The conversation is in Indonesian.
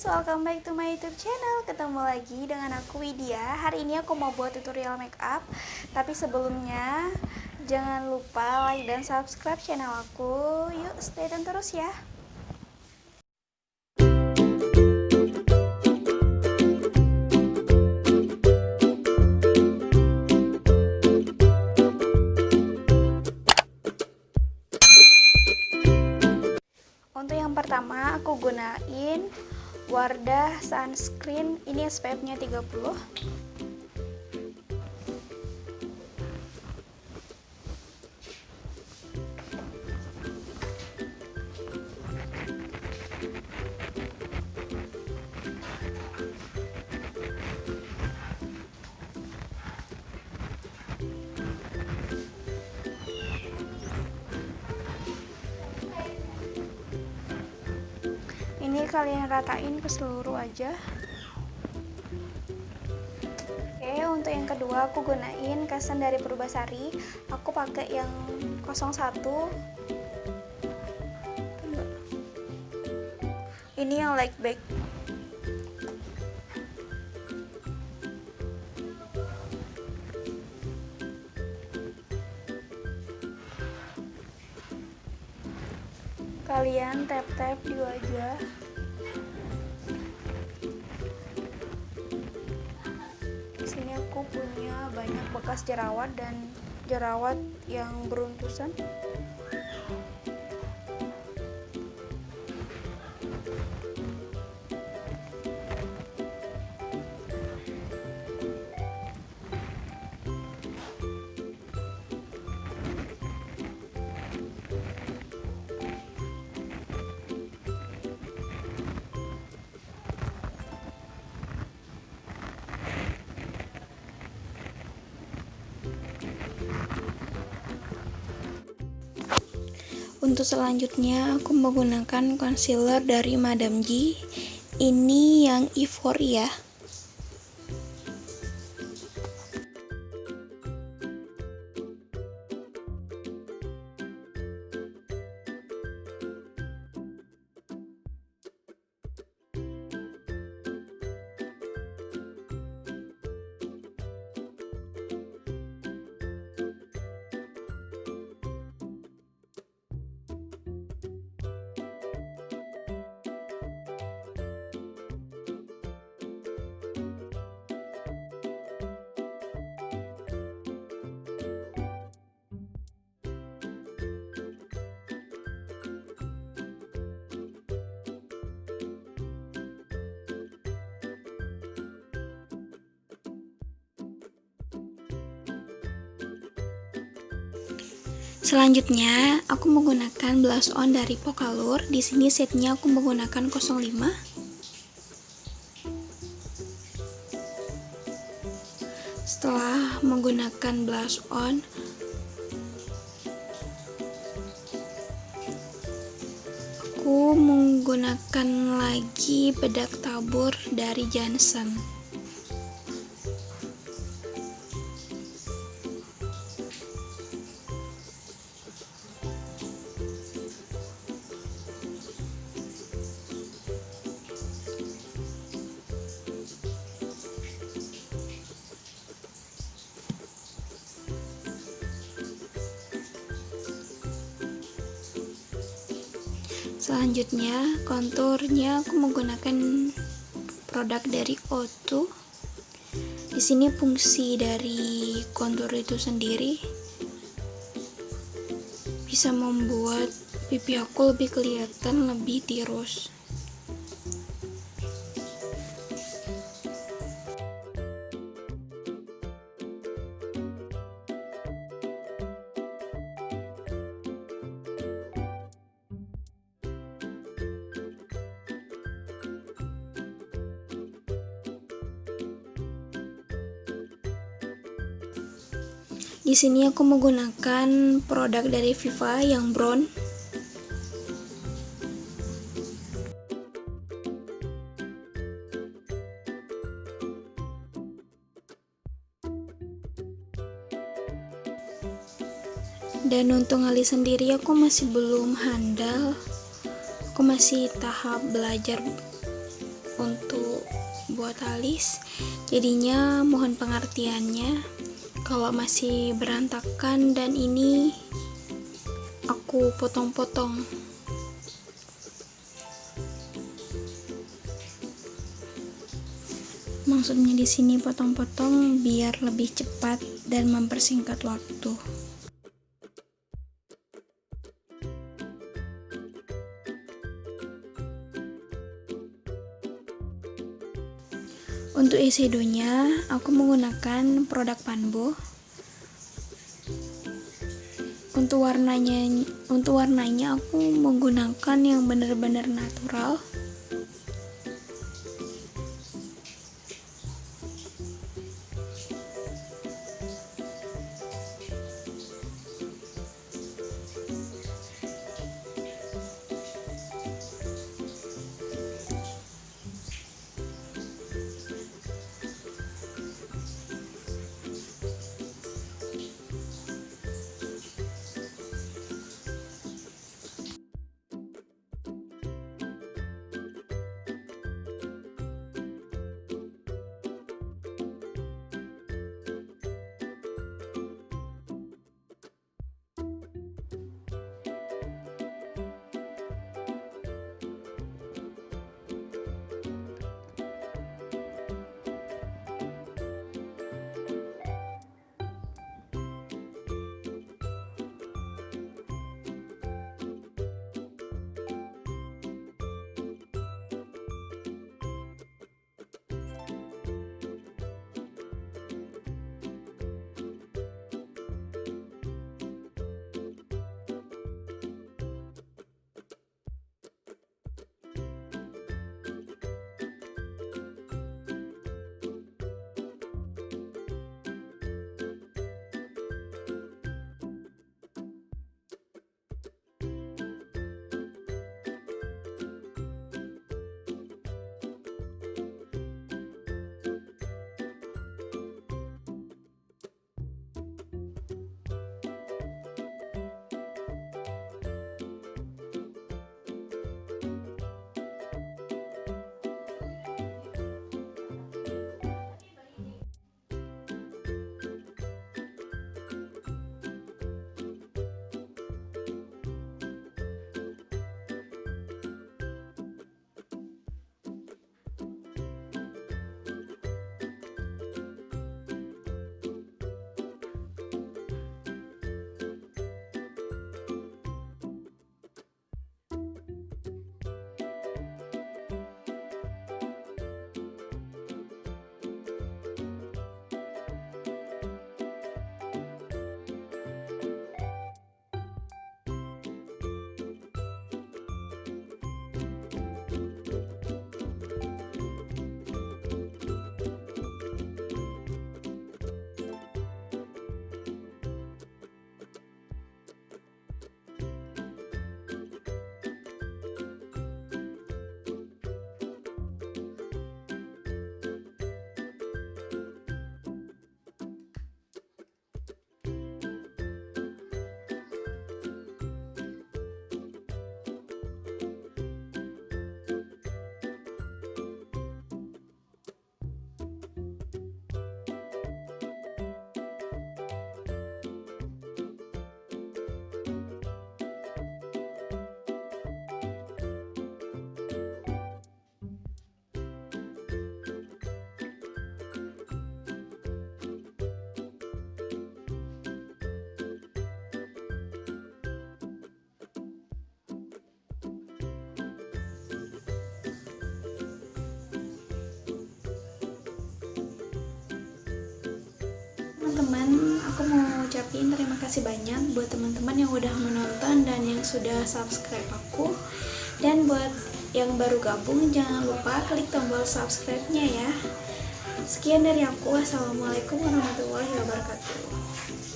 Welcome back to my YouTube channel. Ketemu lagi dengan aku Widya. Hari ini aku mau buat tutorial makeup. Tapi sebelumnya jangan lupa like dan subscribe channel aku. Yuk stay tune terus ya. Untuk yang pertama aku gunain Wardah sunscreen, ini SPF-nya 30. Ini kalian ratain ke seluruh aja. Oke, untuk yang kedua aku gunain kasan dari Purbasari. Aku pakai yang 01. Ini yang light bag. Kalian tap-tap di wajah. Sini aku punya banyak bekas jerawat dan jerawat yang beruntusan. Untuk selanjutnya aku menggunakan concealer dari Madam G. Ini yang Euphoria. Selanjutnya, aku menggunakan blush on dari Pokalur. Di sini setnya aku menggunakan 05. Setelah menggunakan blush on, aku menggunakan lagi bedak tabur dari Johnson. Selanjutnya, konturnya aku menggunakan produk dari O2. Di sini fungsi dari kontur itu sendiri bisa membuat pipi aku lebih kelihatan lebih tirus. Di sini aku menggunakan produk dari Vivo yang brown. Dan untuk alis sendiri aku masih belum handal. Aku masih tahap belajar buat alis, jadinya mohon pengertiannya kalau masih berantakan dan ini aku potong-potong. Maksudnya di sini potong-potong biar lebih cepat dan mempersingkat waktu. Untuk eyeshadownya aku menggunakan produk Panbo. Untuk warnanya aku menggunakan yang benar-benar natural. Teman-teman, aku mau ucapin terima kasih banyak buat teman-teman yang udah menonton dan yang sudah subscribe aku. Dan buat yang baru gabung, jangan lupa klik tombol subscribe-nya ya. Sekian dari aku. Assalamualaikum warahmatullahi wabarakatuh.